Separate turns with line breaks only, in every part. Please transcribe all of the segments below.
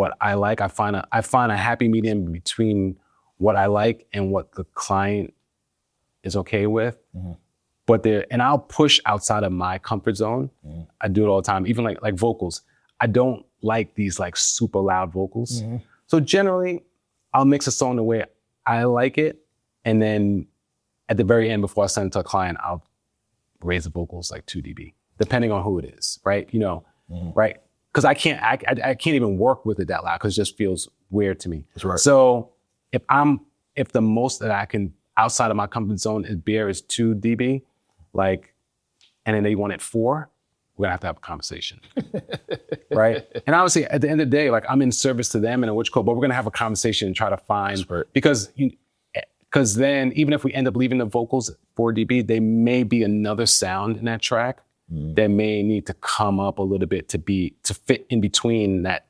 what I like. I find a happy medium between what I like and what the client is okay with. But and I'll push outside of my comfort zone. I do it all the time, even like vocals. I don't like these like super loud vocals. So generally, I'll mix a song the way I like it, and then at the very end, before I send it to a client, I'll raise the vocals like 2 dB, depending on who it is, right? Right? Because I can't even work with it that loud because it just feels weird to me.
That's right.
So if the most that I can outside of my comfort zone is 2 dB, like, and then they want it 4, we're gonna have a conversation, right? And obviously, at the end of the day, like I'm in service to them and in which code, but we're gonna have a conversation and try to find, because then even if we end up leaving the vocals at 4 dB, there may be another sound in that track that may need to come up a little bit to fit in between that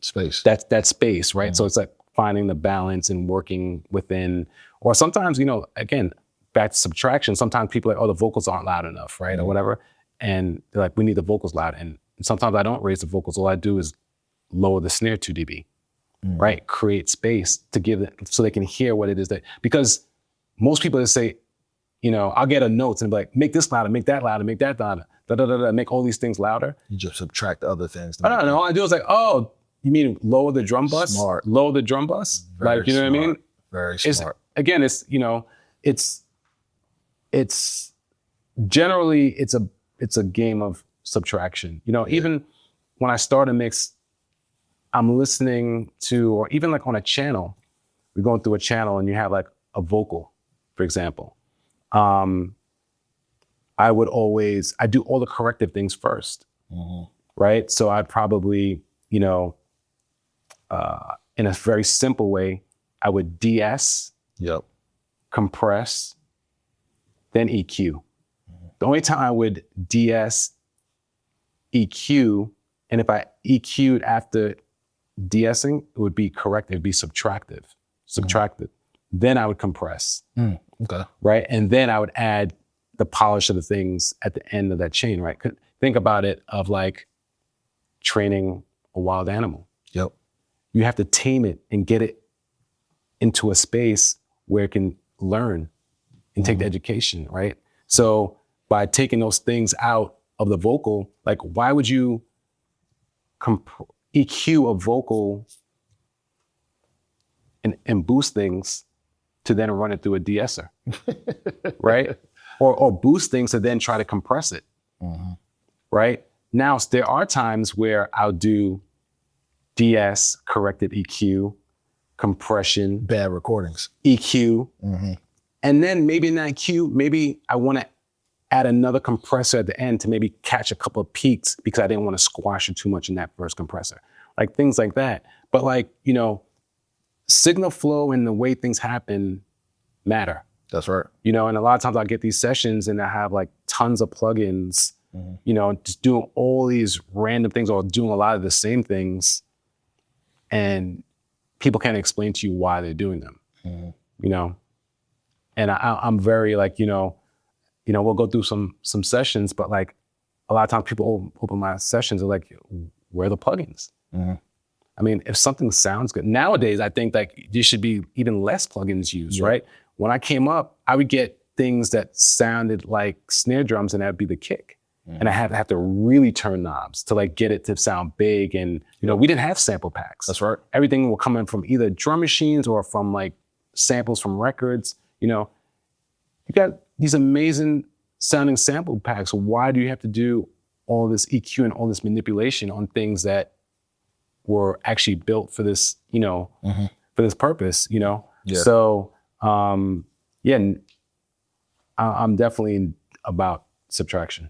space.
That space, right? So it's like finding the balance and working within, or sometimes, again, back to subtraction, sometimes people are like, oh, the vocals aren't loud enough, right? Or whatever. And they're like, we need the vocals loud. And sometimes I don't raise the vocals. All I do is lower the snare 2 dB, right? Create space to give it so they can hear what it is because most people just say, I'll get a note and be like, make this louder, make that louder, make that louder, make all these things louder.
You just subtract other things.
I don't know. All I do is like, oh, you mean lower the drum bus?
Smart.
Lower the drum bus?
Very
like, you know
smart.
what I mean?
Very smart.
Again, it's generally, it's a game of subtraction. Even when I start a mix, I'm listening to, or even like on a channel, we're going through a channel and you have like a vocal, for example. I do all the corrective things first, right? So I'd probably, in a very simple way, I would DS, compress, then EQ. The only time I would DS, EQ, and if I EQ'd after DSing, it would be correct, it'd be subtractive. Then I would compress.
Okay.
Right? And then I would add the polish of the things at the end of that chain, right? Think about it of like training a wild animal.
Yep.
You have to tame it and get it into a space where it can learn and take the education, right? So by taking those things out of the vocal, like why would you EQ a vocal and boost things to then run it through a de-esser, right? Or boost things to then try to compress it, right? Now, there are times where I'll do DS, corrected EQ, compression.
Bad recordings.
EQ. And then maybe in that EQ, maybe I want to add another compressor at the end to maybe catch a couple of peaks because I didn't want to squash it too much in that first compressor. Like things like that. But like, signal flow and the way things happen matter.
That's right.
And a lot of times I'll get these sessions and I have like tons of plugins, just doing all these random things or doing a lot of the same things. And people can't explain to you why they're doing them, And I'm very like, we'll go through some sessions, but like a lot of times people open my sessions are like, where are the plugins? I mean, if something sounds good, nowadays, I think like there should be even less plugins used, right? When I came up, I would get things that sounded like snare drums and that'd be the kick. And I have to really turn knobs to like get it to sound big. And, we didn't have sample packs.
That's right.
Everything will come in from either drum machines or from like samples from records. You got these amazing sounding sample packs. Why do you have to do all this EQ and all this manipulation on things that were actually built for this, for this purpose, Yeah. So, I'm definitely about subtraction.